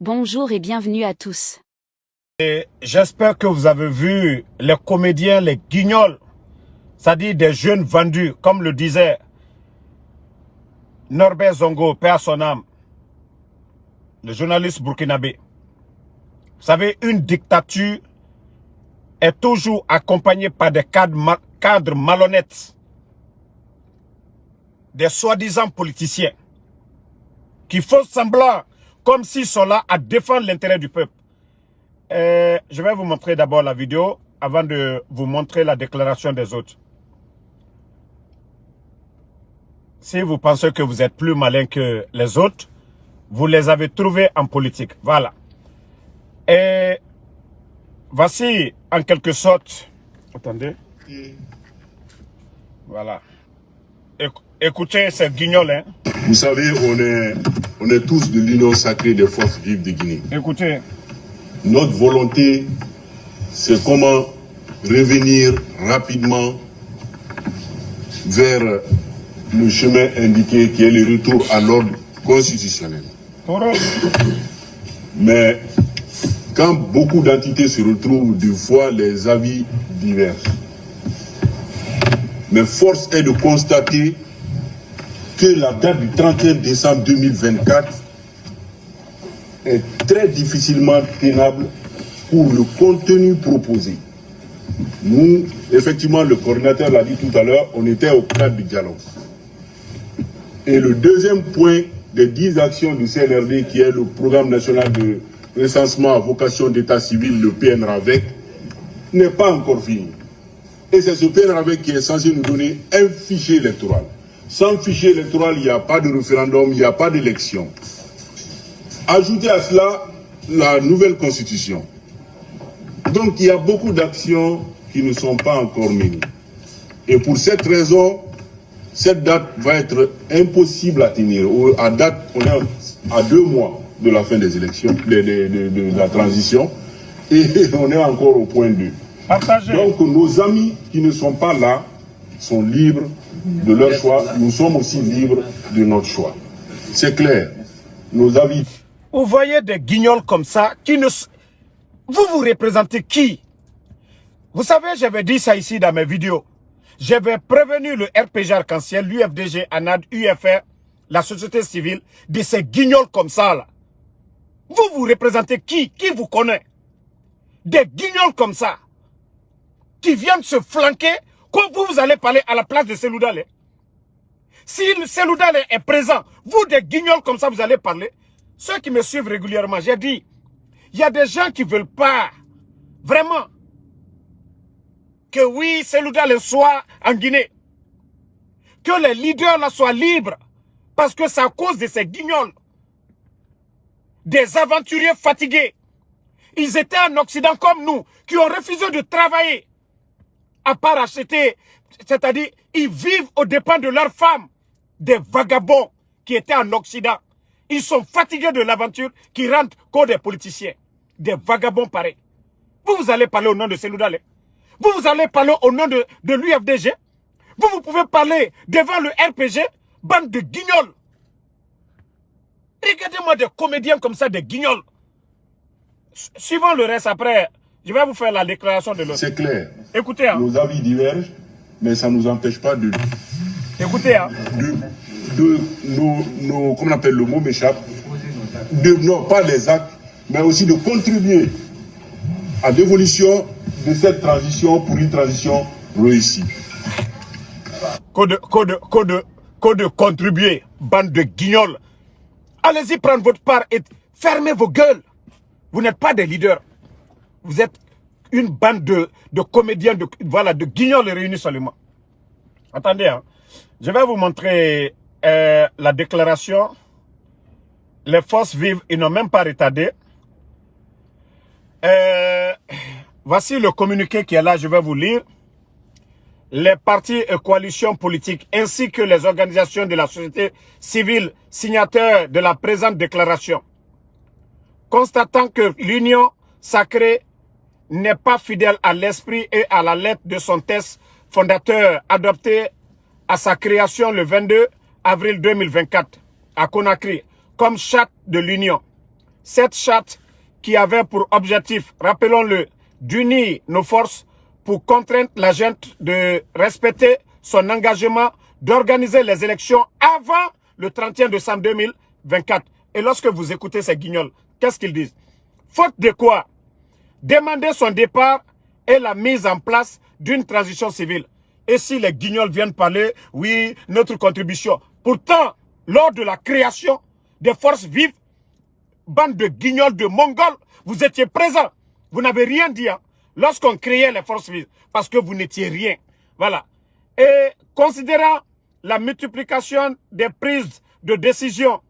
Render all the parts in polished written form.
Bonjour et bienvenue à tous. J'espère que vous avez vu les comédiens, les guignols, c'est-à-dire des jeunes vendus, comme le disait Norbert Zongo, paix à son âme, le journaliste burkinabé. Vous savez, une dictature est toujours accompagnée par des cadres malhonnêtes, des soi-disant politiciens, qui font semblant comme s'ils sont là à défendre l'intérêt du peuple. Je vais vous montrer d'abord la vidéo avant de vous montrer la déclaration des autres. Si vous pensez que vous êtes plus malin que les autres, vous les avez trouvés en politique. Voilà. Et voici en quelque sorte... Attendez. Voilà. Écoutez ces guignols. Hein. Vous savez, on est tous de l'union sacrée des forces vives de Guinée. Écoutez. Notre volonté, c'est comment revenir rapidement vers le chemin indiqué qui est le retour à l'ordre constitutionnel. Mais quand beaucoup d'entités se retrouvent, des fois les avis divergent. Mais force est de constater que la date du 31 décembre 2024 est très difficilement tenable pour le contenu proposé. Nous, effectivement, le coordinateur l'a dit tout à l'heure, on était au cadre du dialogue. Et le deuxième point des 10 actions du CNRD, qui est le programme national de recensement à vocation d'état civil, le PNRAVEC, n'est pas encore fini. Et c'est ce PNRAVEC qui est censé nous donner un fichier électoral. Sans fichier électoral, il n'y a pas de référendum, il n'y a pas d'élection. Ajoutez à cela la nouvelle constitution. Donc il y a beaucoup d'actions qui ne sont pas encore menées. Et pour cette raison, cette date va être impossible à tenir. À date, on est à 2 mois de la fin des élections, de la transition, et on est encore au point 2. Partagez. Donc nos amis qui ne sont pas là sont libres de leur choix. Nous sommes aussi libres de notre choix. C'est clair. Nos avis... Vous voyez des guignols comme ça qui ne... Vous représentez qui? Vous savez, j'avais dit ça ici dans mes vidéos. J'avais prévenu le RPG Arc-en-Ciel, l'UFDG, ANAD, UFR, la société civile, de ces guignols comme ça là. Vous représentez qui? Qui vous connaît? Des guignols comme ça, qui viennent se flanquer quand vous allez parler à la place de Seloudale. Si Seloudale est présent, vous des guignols comme ça, vous allez parler. Ceux qui me suivent régulièrement, j'ai dit, il y a des gens qui ne veulent pas, vraiment, que oui, Seloudale soit en Guinée. Que les leaders là soient libres. Parce que c'est à cause de ces guignols. Des aventuriers fatigués. Ils étaient en Occident comme nous, qui ont refusé de travailler. À part acheter, c'est-à-dire, ils vivent aux dépens de leurs femmes. Des vagabonds qui étaient en Occident. Ils sont fatigués de l'aventure qui rentrent comme des politiciens. Des vagabonds pareils. Vous allez parler au nom de Seloudale. Vous allez parler au nom de l'UFDG. Vous pouvez parler devant le RPG, bande de guignols. Regardez-moi des comédiens comme ça, des guignols. Suivant le reste après, je vais vous faire la déclaration de l'autre. C'est clair. Écoutez. Hein. Nos avis divergent, mais ça ne nous empêche pas de... Écoutez. Hein. Comment on appelle, le mot m'échappe, non pas les actes, mais aussi de contribuer à l'évolution de cette transition pour une transition réussie. Code de contribuer, bande de guignols. Allez-y prendre votre part et fermez vos gueules. Vous n'êtes pas des leaders. Vous êtes une bande de comédiens, de guignols réunis seulement. Attendez, hein. Je vais vous montrer la déclaration. Les forces vives, ils n'ont même pas retardé. Voici le communiqué qui est là, je vais vous lire. Les partis et coalitions politiques ainsi que les organisations de la société civile signataires de la présente déclaration, constatant que l'union sacrée n'est pas fidèle à l'esprit et à la lettre de son texte fondateur adopté à sa création le 22 avril 2024 à Conakry comme charte de l'union, Cette charte qui avait pour objectif, rappelons-le, d'unir nos forces pour contraindre la junte de respecter son engagement d'organiser les élections avant le 31 décembre 2024. Et lorsque vous écoutez ces guignols, qu'est-ce qu'ils disent? Faute de quoi? Demander son départ et la mise en place d'une transition civile. Et si les guignols viennent parler, oui, notre contribution. Pourtant, lors de la création des forces vives, bande de guignols, de mongols, vous étiez présents. Vous n'avez rien dit hein, lorsqu'on créait les forces vives, parce que vous n'étiez rien. Voilà. Et considérant la multiplication des prises de décision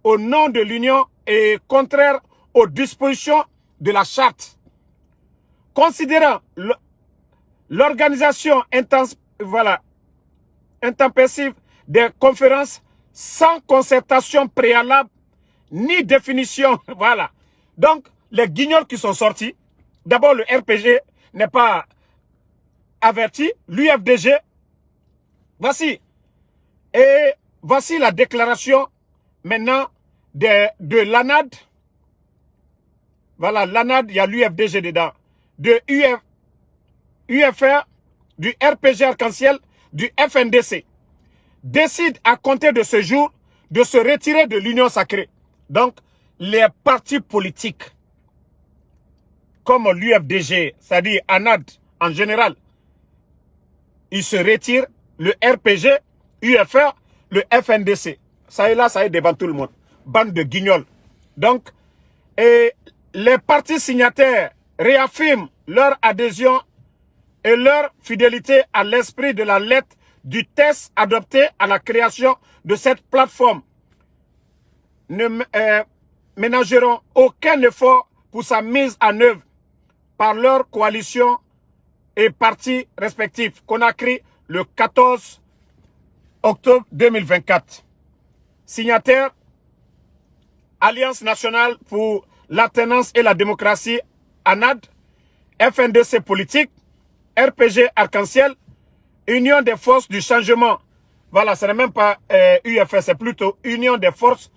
au nom de l'Union et contraire aux dispositions de la charte, considérant l'organisation intempestive des conférences sans concertation préalable ni définition. Voilà. Donc, les guignols qui sont sortis, d'abord le RPG n'est pas averti, l'UFDG, voici. Et voici la déclaration maintenant de l'ANAD. Voilà, l'ANAD, il y a l'UFDG dedans. De UFR, du RPG Arc-en-Ciel, du FNDC. Décide à compter de ce jour de se retirer de l'Union sacrée. Donc, les partis politiques, comme l'UFDG, c'est-à-dire ANAD en général, ils se retirent, le RPG, UFR, le FNDC. Ça est là, ça est devant tout le monde. Bande de guignols. Donc, et les partis signataires réaffirment leur adhésion et leur fidélité à l'esprit de la lettre du texte adopté à la création de cette plateforme. Ne ménageront aucun effort pour sa mise en œuvre par leur coalition et partis respectifs. Conakry, le 14 octobre 2024. Signataire, Alliance nationale pour l'alternance et la démocratie, ANAD, FNDC politique, RPG Arc-en-Ciel, Union des forces du changement. Voilà, ce n'est même pas UFS, c'est plutôt Union des forces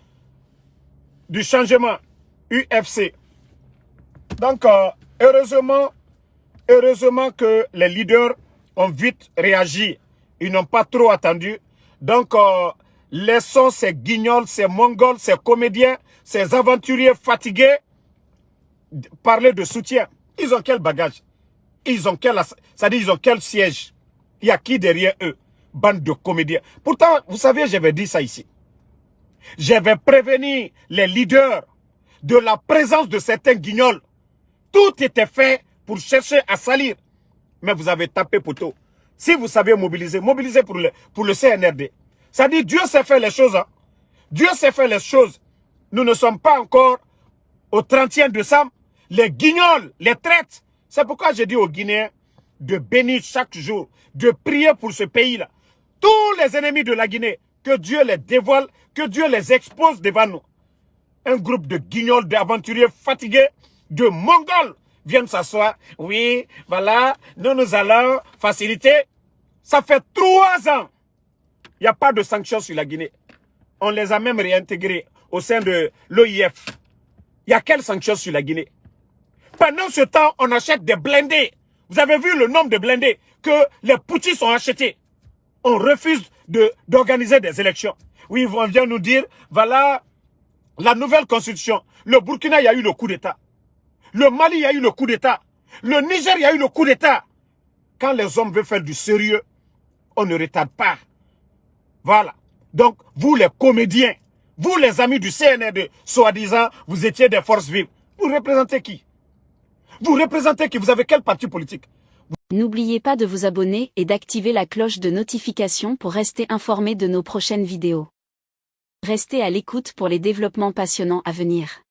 du changement, UFC. Donc, heureusement que les leaders ont vite réagi. Ils n'ont pas trop attendu. Donc, laissons ces guignols, ces mongols, ces comédiens, ces aventuriers fatigués parler de soutien. Ils ont quel bagage? Ils ont quel, c'est-à-dire ils ont quel siège? Il y a qui derrière eux? Bande de comédiens. Pourtant, vous savez, j'avais dit ça ici. J'avais prévenu les leaders de la présence de certains guignols. Tout était fait pour chercher à salir. Mais vous avez tapé poteau. Si vous savez mobiliser, mobilisez pour le CNRD. Ça dit Dieu sait faire les choses. Hein. Dieu sait faire les choses. Nous ne sommes pas encore au 30e décembre. Les guignols, les traites. C'est pourquoi j'ai dit aux Guinéens de bénir chaque jour, de prier pour ce pays-là. Tous les ennemis de la Guinée, que Dieu les dévoile, que Dieu les expose devant nous. Un groupe de guignols, d'aventuriers fatigués, de mongols viennent s'asseoir. Oui, voilà, nous allons faciliter. Ça fait 3 ans. Il n'y a pas de sanctions sur la Guinée. On les a même réintégrés au sein de l'OIF. Il y a quelles sanctions sur la Guinée? Pendant ce temps, on achète des blindés. Vous avez vu le nombre de blindés que les putschistes ont achetés. On refuse d'organiser des élections. Oui, on vient nous dire, voilà la nouvelle constitution. Le Burkina, il y a eu le coup d'État. Le Mali, il y a eu le coup d'État. Le Niger, il y a eu le coup d'État. Quand les hommes veulent faire du sérieux, on ne retarde pas. Voilà. Donc, vous les comédiens, vous les amis du CNRD, soi-disant, vous étiez des forces vives. Vous représentez qui? Vous représentez qui? Vous avez quel parti politique? N'oubliez pas de vous abonner et d'activer la cloche de notification pour rester informé de nos prochaines vidéos. Restez à l'écoute pour les développements passionnants à venir.